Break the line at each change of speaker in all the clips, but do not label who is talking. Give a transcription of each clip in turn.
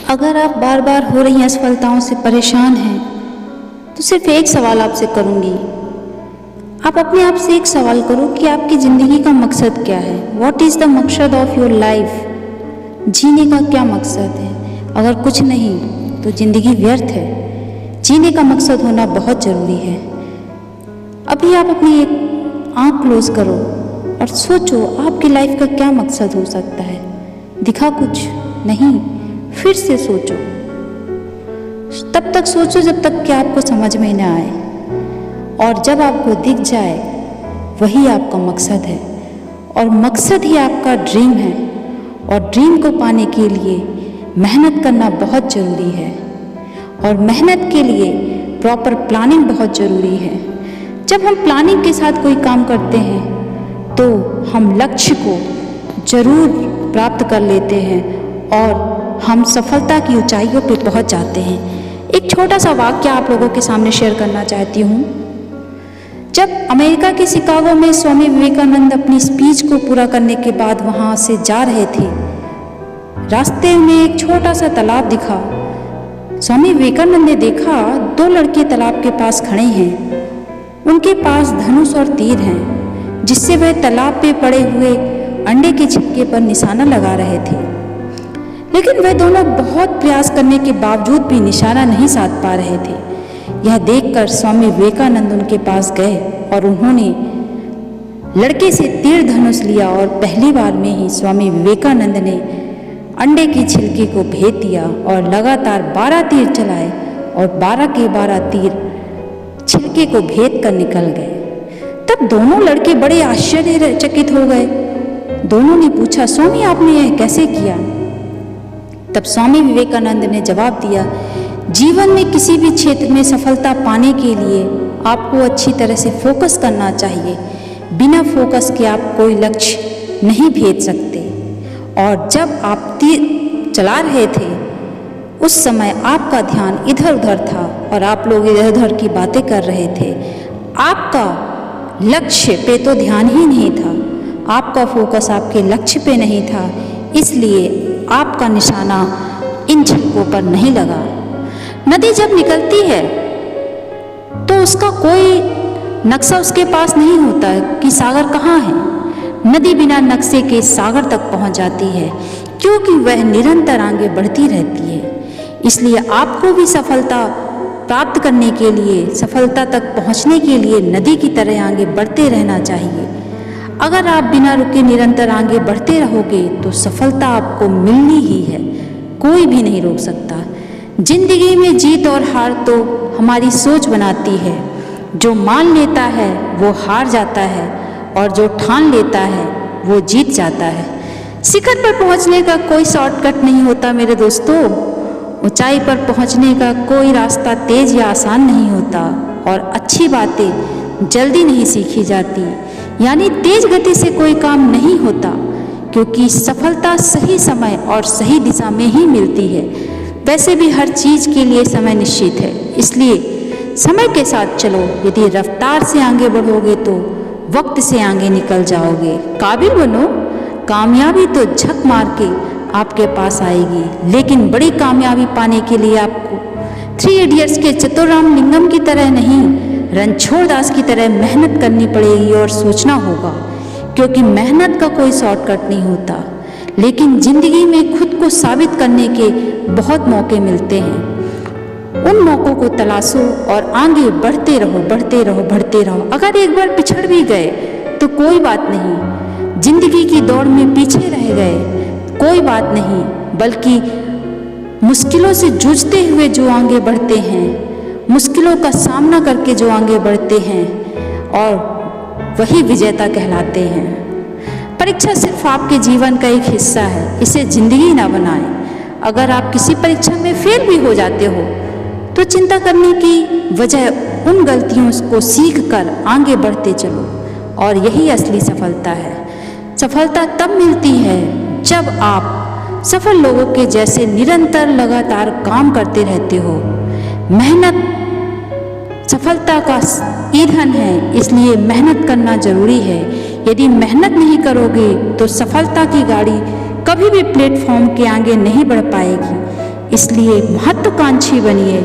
अगर आप बार बार हो रही असफलताओं से परेशान हैं तो सिर्फ एक सवाल आपसे करूंगी। आप अपने आप से एक सवाल करो कि आपकी ज़िंदगी का मकसद क्या है। व्हाट इज़ द मकसद ऑफ योर लाइफ। जीने का क्या मकसद है। अगर कुछ नहीं तो ज़िंदगी व्यर्थ है। जीने का मकसद होना बहुत ज़रूरी है। अभी आप अपनी एक आँख क्लोज करो और सोचो आपकी लाइफ का क्या मकसद हो सकता है। दिखा कुछ नहीं, फिर से सोचो। तब तक सोचो जब तक कि आपको समझ में न आए, और जब आपको दिख जाए वही आपका मकसद है, और मकसद ही आपका ड्रीम है। और ड्रीम को पाने के लिए मेहनत करना बहुत ज़रूरी है, और मेहनत के लिए प्रॉपर प्लानिंग बहुत ज़रूरी है। जब हम प्लानिंग के साथ कोई काम करते हैं तो हम लक्ष्य को ज़रूर प्राप्त कर लेते हैं और हम सफलता की ऊंचाइयों पर पहुंच जाते हैं। एक छोटा सा वाक्य आप लोगों के सामने शेयर करना चाहती हूँ। जब अमेरिका के शिकागो में स्वामी विवेकानंद अपनी स्पीच को पूरा करने के बाद वहाँ से जा रहे थे, रास्ते में एक छोटा सा तालाब दिखा। स्वामी विवेकानंद ने देखा दो लड़के तालाब के पास खड़े हैं। उनके पास धनुष और तीर हैं, जिससे वह तालाब पे पड़े हुए अंडे के छिलके पर निशाना लगा रहे थे। लेकिन वह दोनों बहुत प्रयास करने के बावजूद भी निशाना नहीं साध पा रहे थे। यह देखकर स्वामी विवेकानंद उनके पास गए और उन्होंने लड़के से तीर धनुष लिया, और पहली बार में ही स्वामी विवेकानंद ने अंडे की छिलके को भेद दिया और लगातार 12 तीर चलाए, और 12 के 12 तीर छिलके को भेद कर निकल गए। तब दोनों लड़के बड़े आश्चर्यचकित हो गए। दोनों ने पूछा, स्वामी आपने यह कैसे किया। तब स्वामी विवेकानंद ने जवाब दिया, जीवन में किसी भी क्षेत्र में सफलता पाने के लिए आपको अच्छी तरह से फोकस करना चाहिए। बिना फोकस के आप कोई लक्ष्य नहीं भेज सकते। और जब आप तीर चला रहे थे उस समय आपका ध्यान इधर उधर था और आप लोग इधर उधर की बातें कर रहे थे। आपका लक्ष्य पे तो ध्यान ही नहीं था। आपका फोकस आपके लक्ष्य पे नहीं था, इसलिए आपका निशाना इन छिलकों पर नहीं लगा। नदी जब निकलती है तो उसका कोई नक्शा उसके पास नहीं होता कि सागर कहाँ है। नदी बिना नक्शे के सागर तक पहुँच जाती है, क्योंकि वह निरंतर आगे बढ़ती रहती है। इसलिए आपको भी सफलता प्राप्त करने के लिए, सफलता तक पहुँचने के लिए नदी की तरह आगे बढ़ते रहना चाहिए। अगर आप बिना रुके निरंतर आगे बढ़ते रहोगे तो सफलता आपको मिलनी ही है, कोई भी नहीं रोक सकता। जिंदगी में जीत और हार तो हमारी सोच बनाती है। जो मान लेता है वो हार जाता है, और जो ठान लेता है वो जीत जाता है। शिखर पर पहुंचने का कोई शॉर्टकट नहीं होता मेरे दोस्तों। ऊंचाई पर पहुंचने का कोई रास्ता तेज या आसान नहीं होता, और अच्छी बातें जल्दी नहीं सीखी जाती। यानी तेज गति से कोई काम नहीं होता, क्योंकि सफलता सही समय और सही दिशा में ही मिलती है। वैसे भी हर चीज़ के लिए समय निश्चित है, इसलिए समय के साथ चलो। यदि रफ्तार से आगे बढ़ोगे तो वक्त से आगे निकल जाओगे। काबिल बनो, कामयाबी तो झक मार के आपके पास आएगी। लेकिन बड़ी कामयाबी पाने के लिए आपको 3 इडियट्स के चतुर्राम लिंगम की तरह नहीं, रणछोड़ दास की तरह मेहनत करनी पड़ेगी और सोचना होगा, क्योंकि मेहनत का कोई शॉर्टकट नहीं होता। लेकिन जिंदगी में खुद को साबित करने के बहुत मौके मिलते हैं। उन मौक़ों को तलाशो और आगे बढ़ते रहो, बढ़ते रहो, बढ़ते रहो। अगर एक बार पिछड़ भी गए तो कोई बात नहीं, जिंदगी की दौड़ में पीछे रह गए कोई बात नहीं, बल्कि मुश्किलों से जूझते हुए जो आगे बढ़ते हैं, मुश्किलों का सामना करके जो आगे बढ़ते हैं, और वही विजेता कहलाते हैं। परीक्षा सिर्फ आपके जीवन का एक हिस्सा है, इसे जिंदगी ना बनाएं। अगर आप किसी परीक्षा में फेल भी हो जाते हो तो चिंता करने की वजह उन गलतियों को सीख कर आगे बढ़ते चलो, और यही असली सफलता है। सफलता तब मिलती है जब आप सफल लोगों के जैसे निरंतर लगातार काम करते रहते हो। मेहनत सफलता का ईंधन है, इसलिए मेहनत करना जरूरी है। यदि मेहनत नहीं करोगे तो सफलता की गाड़ी कभी भी प्लेटफॉर्म के आगे नहीं बढ़ पाएगी। इसलिए महत्वाकांक्षी बनिए।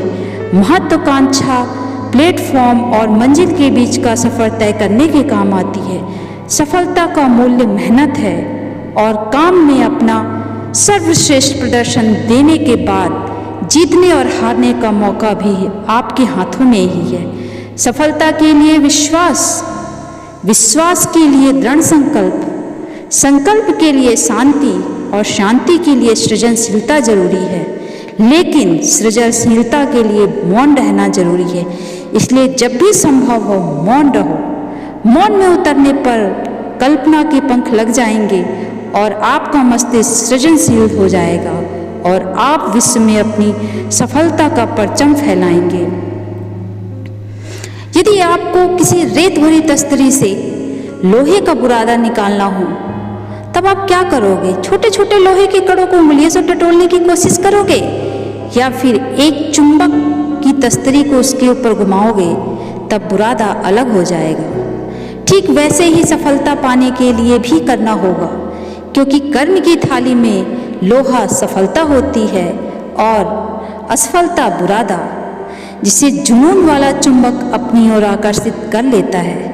महत्वाकांक्षा प्लेटफॉर्म और मंजिल के बीच का सफ़र तय करने के काम आती है। सफलता का मूल्य मेहनत है और काम में अपना सर्वश्रेष्ठ प्रदर्शन देने के बाद जीतने और हारने का मौका भी आपके हाथों में ही है। सफलता के लिए विश्वास, विश्वास के लिए दृढ़ संकल्प, संकल्प के लिए शांति और शांति के लिए सृजनशीलता जरूरी है। लेकिन सृजनशीलता के लिए मौन रहना जरूरी है। इसलिए जब भी संभव हो मौन रहो। मौन में उतरने पर कल्पना के पंख लग जाएंगे और आपका मस्तिष्क सृजनशील हो जाएगा और आप विश्व में अपनी सफलता का परचम फैलाएंगे। यदि आपको किसी रेत भरी तस्तरी से लोहे का बुरादा निकालना हो तब आप क्या करोगे? छोटे छोटे लोहे के कणों को उंगलियों से टटोलने की कोशिश करोगे या फिर एक चुंबक की तस्तरी को उसके ऊपर घुमाओगे? तब बुरादा अलग हो जाएगा। ठीक वैसे ही सफलता पाने के लिए भी करना होगा, क्योंकि कर्म की थाली में लोहा सफलता होती है और असफलता बुरादा, जिसे जुनून वाला चुंबक अपनी ओर आकर्षित कर लेता है।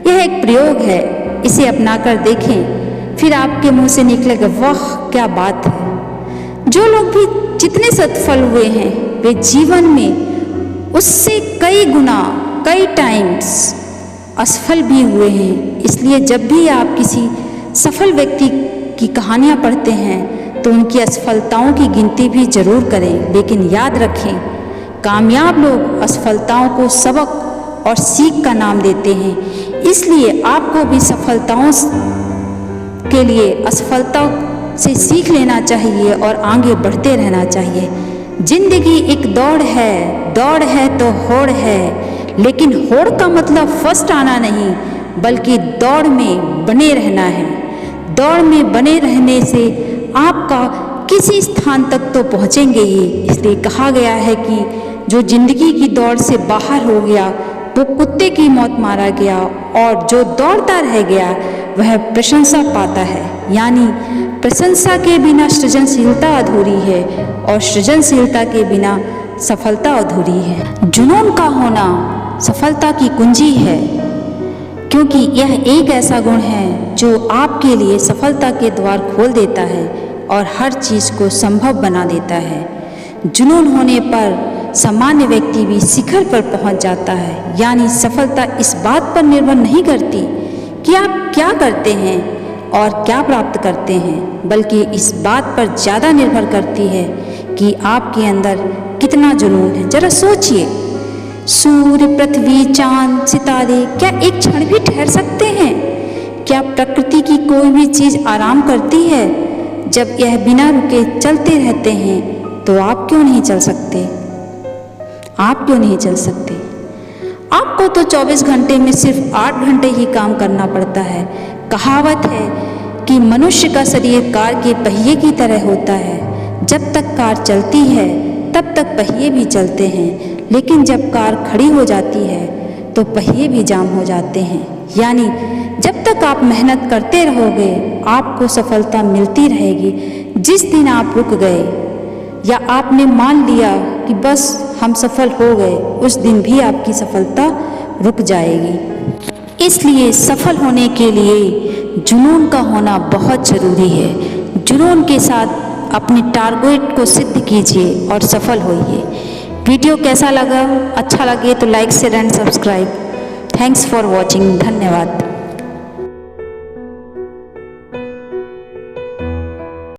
यह एक प्रयोग है, इसे अपनाकर देखें, फिर आपके मुंह से निकलेगा वाह क्या बात है। जो लोग भी जितने सफल हुए हैं वे जीवन में उससे कई गुना, कई टाइम्स असफल भी हुए हैं। इसलिए जब भी आप किसी सफल व्यक्ति की कहानियाँ पढ़ते हैं तो उनकी असफलताओं की गिनती भी जरूर करें, लेकिन याद रखें कामयाब लोग असफलताओं को सबक और सीख का नाम देते हैं। इसलिए आपको भी सफलताओं के लिए असफलता से सीख लेना चाहिए और आगे बढ़ते रहना चाहिए। जिंदगी एक दौड़ है तो होड़ है, लेकिन होड़ का मतलब फर्स्ट आना नहीं बल्कि दौड़ में बने रहना है। दौड़ में बने रहने से आपका किसी स्थान तक तो पहुँचेंगे ही। इसलिए कहा गया है कि जो जिंदगी की दौड़ से बाहर हो गया वो कुत्ते की मौत मारा गया और जो दौड़ता रह गया वह प्रशंसा पाता है। यानी प्रशंसा के बिना सृजनशीलता अधूरी है और सृजनशीलता के बिना सफलता अधूरी है। जुनून का होना सफलता की कुंजी है, क्योंकि यह एक ऐसा गुण है जो आपके लिए सफलता के द्वार खोल देता है और हर चीज़ को संभव बना देता है। जुनून होने पर सामान्य व्यक्ति भी शिखर पर पहुंच जाता है। यानी सफलता इस बात पर निर्भर नहीं करती कि आप क्या करते हैं और क्या प्राप्त करते हैं, बल्कि इस बात पर ज़्यादा निर्भर करती है कि आपके अंदर कितना जुनून है। जरा सोचिए, सूर्य, पृथ्वी, चांद, सितारे क्या एक क्षण भी ठहर सकते हैं? क्या प्रकृति की कोई भी चीज़ आराम करती है? जब यह बिना रुके चलते रहते हैं तो आप क्यों नहीं चल सकते? आप क्यों नहीं चल सकते? आपको तो 24 घंटे में सिर्फ 8 घंटे ही काम करना पड़ता है। कहावत है कि मनुष्य का शरीर कार के पहिए की तरह होता है। जब तक कार चलती है तब तक पहिए भी चलते हैं, लेकिन जब कार खड़ी हो जाती है तो पहिए भी जाम हो जाते हैं। यानी जब तक आप मेहनत करते रहोगे आपको सफलता मिलती रहेगी। जिस दिन आप रुक गए या आपने मान लिया कि बस हम सफल हो गए, उस दिन भी आपकी सफलता रुक जाएगी। इसलिए सफल होने के लिए जुनून का होना बहुत ज़रूरी है। जुनून के साथ अपने टारगेट को सिद्ध कीजिए और सफल होइए। वीडियो कैसा लगा? अच्छा लगे तो like, share and subscribe. Thanks for watching. धन्यवाद।